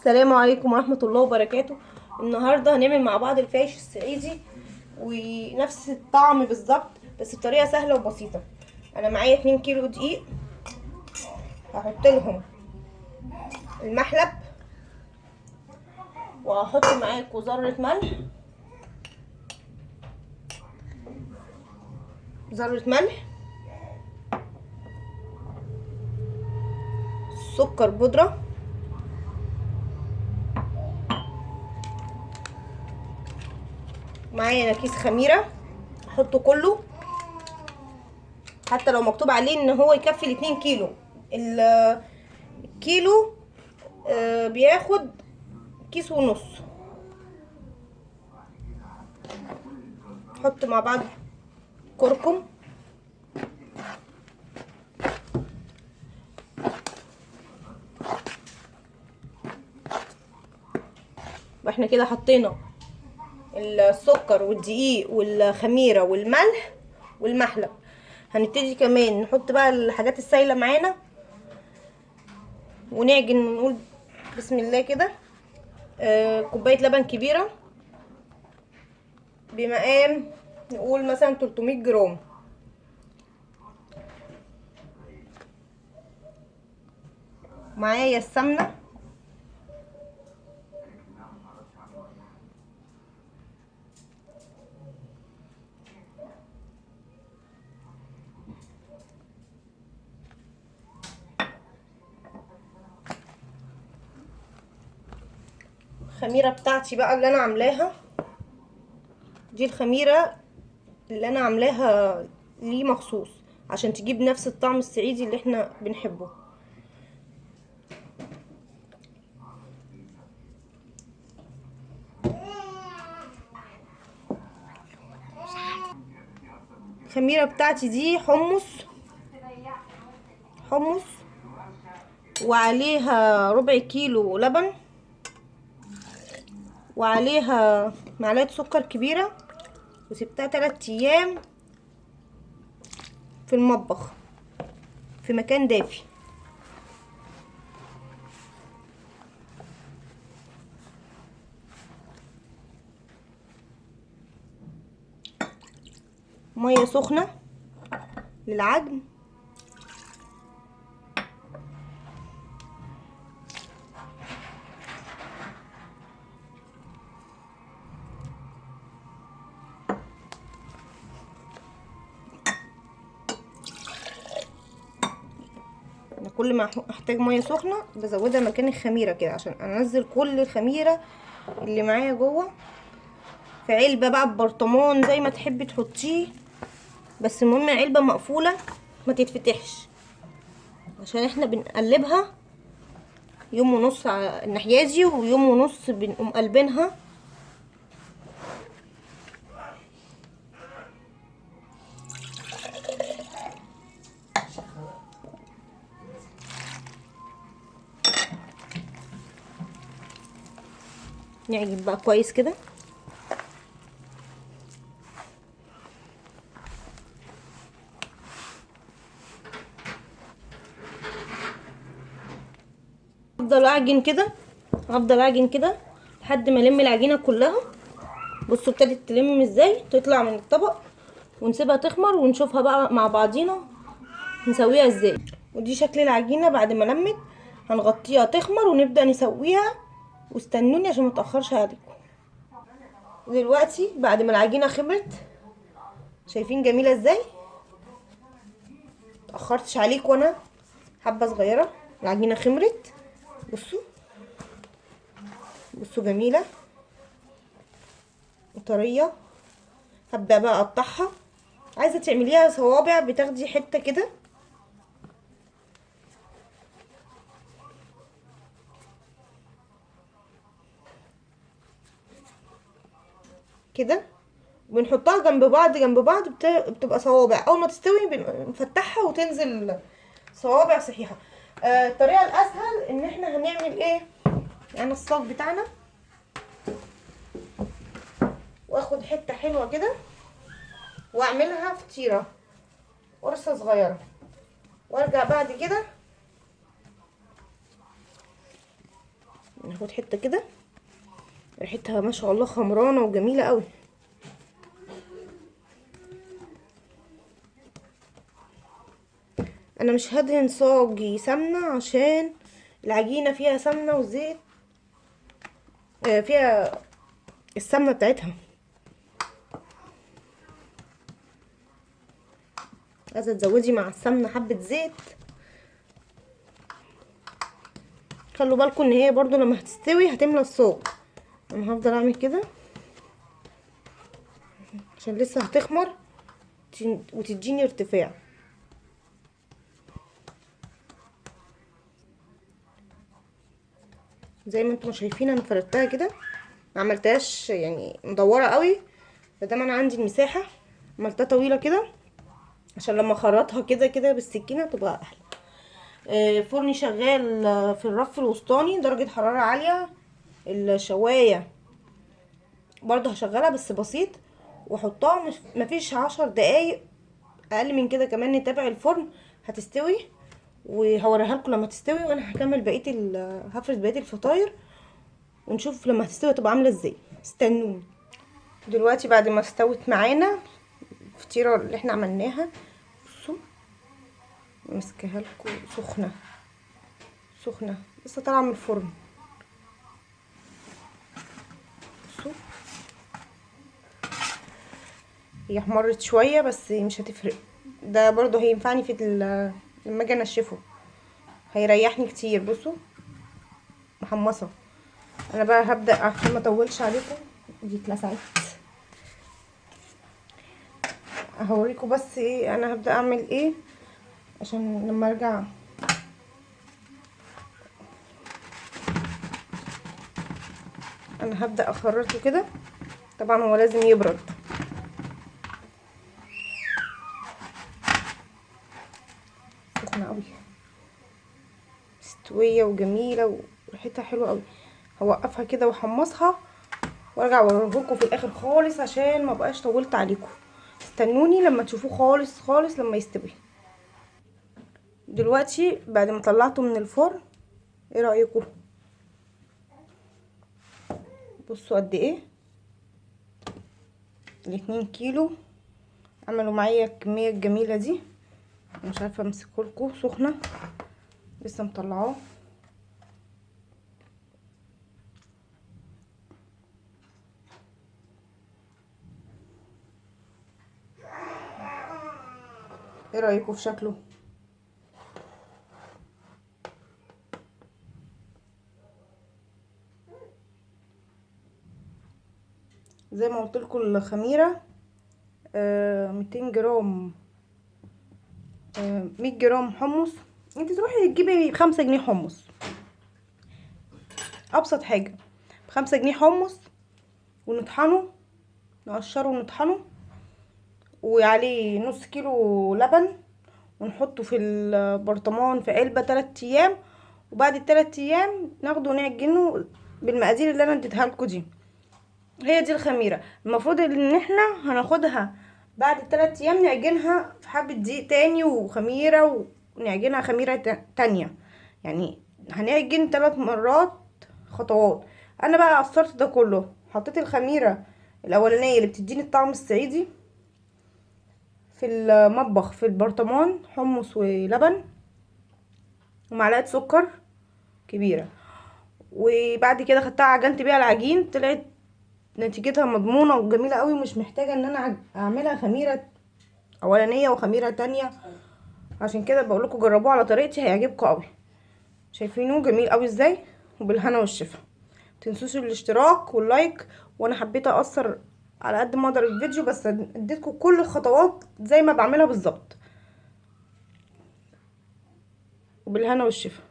السلام عليكم ورحمة الله وبركاته. النهاردة هنعمل مع بعض الفايش الصعيدي ونفس الطعم بالظبط، بس بطريقة سهلة وبسيطة. انا معايا 2 كيلو دقيق، هحط لهم المحلب، وهحط معاكم ذرة ملح، ذرة ملح، سكر بودرة، معايا كيس خميرة احطه كله، حتى لو مكتوب عليه ان هو يكفي ال2 كيلو. الكيلو بياخد كيس ونص. نحط مع بعض كركم، واحنا كده حطينا السكر والدقيق والخميره والملح والمحلب. هنبتدي كمان نحط بقى الحاجات السايله معانا ونعجن ونقول بسم الله كده. كوبايه لبن كبيره بمقام نقول مثلا 300 جرام. معايا السمنه، الخميره بتاعتي بقى اللي انا عاملاها دي، الخميره اللي انا عاملاها ليه مخصوص عشان تجيب نفس الطعم الصعيدي اللي احنا بنحبه. الخميره بتاعتي دي حمص، وعليها ربع كيلو لبن، وعليها معلقه سكر كبيره، وسبتها 3 ايام في المطبخ في مكان دافي. ميه سخنه للعجن، أنا كل ما احتاج ميه سخنه بزودها مكان الخميره كده عشان انزل كل الخميره اللي معايا جوه في علبه بقى، ببرطمان زي ما تحبي تحطيه، بس المهم علبه مقفوله ما تتفتحش عشان احنا بنقلبها يوم ونص على الناحيه دي ويوم ونص بنقوم قلبينها. نعجن بقى كويس كده. هفضل اعجن كده لحد ما الم العجينه كلها. بصوا ابتدت تلم ازاي، تطلع من الطبق، ونسيبها تخمر ونشوفها بقى مع بعضينا نسويها ازاي. ودي شكل العجينه بعد ما لمت. هنغطيها تخمر ونبدا نسويها، واستنوني عشان متاخرش عليكم. دلوقتي بعد ما العجينه خمرت، شايفين جميله ازاي؟ متاخرتش عليكم وانا حبه صغيره. العجينه خمرت، بصوا بصوا جميله وطريه. هبدا بقى اقطعها. عايزه تعمليها صوابع، بتاخدي حته كده كده، بنحطها جنب بعض بتبقى صوابع. اول ما تستوي بنفتحها وتنزل صوابع صحيحه. الطريقه الاسهل ان احنا هنعمل ايه، يعني الصاج بتاعنا، واخد حته حلوه كده واعملها فطيره قرصه صغيره، وارجع بعد كده ناخد حته كده، ريحتها ما شاء الله خمرانه وجميله قوي. انا مش هدهن صاجي سمنه عشان العجينه فيها سمنه وزيت، فيها السمنه بتاعتها. عايزه تزودي مع السمنه حبه زيت. خلوا بالكم ان هي برضو لما هتستوي هتملى الصاج. انا هفضل اعمل كده عشان لسه هتخمر وتديني ارتفاع. زي ما انتم شايفين انا فردتها كده، ما عملتهاش يعني مدوره قوي، فدام انا عندي المساحه عملتها طويله كده عشان لما اخرطها كده كده بالسكينه تبقى احلى. فرني شغال في الرف الوسطاني، درجه حراره عاليه. الشوايه برضو هشغلها بس بسيط، واحطها مفيش 10 دقايق، اقل من كده كمان، نتابع الفرن هتستوي. وهوريها لكم لما تستوي، وانا هكمل هفرد بقيه الفطاير ونشوف لما هتستوي تبقى عامله ازاي. استنوني. دلوقتي بعد ما استوت معانا الفطيره اللي احنا عملناها، بصوا ماسكاها لكم سخنه سخنه لسه طالعه من الفرن. بصوا هي احمرت شويه بس مش هتفرق، ده برضو هينفعني لما اجي انشفه، هيريحني كتير. بصوا محمصه. انا بقى هبدا عشان ما اطولش عليكم، دي اتلسعت. هوريكم بس ايه انا هبدا اعمل ايه عشان لما ارجع. انا هبدا اخرطه كده، طبعا هو لازم يبرد. سخنه قوي، مستويه وجميله وريحتها حلوه قوي. هوقفها كده واحمصها وارجع اوريكم في الاخر خالص عشان ما بقاش طولت عليكم. استنوني لما تشوفوه خالص خالص لما يستوي. دلوقتي بعد ما طلعته من الفرن، ايه رايكم؟ بصوا قد ايه، ال2 كيلو عملوا معايا الكميه الجميله دي. مش عارفه امسكهولكوا، سخنه لسه مطلعاه. ايه رايكم في شكله؟ زي ما قلت لكم الخميره 200 جرام، 100 جرام حمص. انت تروحي تجيبي ب5 جنيه حمص، ابسط حاجه ب5 جنيه حمص، ونطحنه، نقشره ونطحنه، وعليه نص كيلو لبن، ونحطه في البرطمان في علبه 3 ايام. وبعد ال3 ايام ناخده ونعجنه بالمقادير اللي انا اديتها لكم دي. هي دي الخميره. المفروض ان احنا هناخدها بعد ال3 ايام نعجنها في حبه دقيق تاني وخميره، ونعجنها خميره تانية، يعني هنعجن 3 مرات خطوات. انا بقى قصرت ده كله، حطيت الخميره الاولانيه اللي بتديني الطعم الصعيدي في المطبخ في البرطمان، حمص ولبن ومعلقه سكر كبيره. وبعد كده خدتها عجنت بيها العجين، طلعت نتيجتها مضمونه وجميله قوي، مش محتاجه ان انا اعملها خميره اولانيه وخميره تانية. عشان كده بقول لكم جربوه على طريقتي هيعجبكم قوي. شايفينه جميل قوي ازاي؟ وبالهنا والشفا. متنسوش الاشتراك واللايك. وانا حبيت اقصر على قد ما اقدر الفيديو، بس اديتكم كل الخطوات زي ما بعملها بالظبط. وبالهنا والشفا.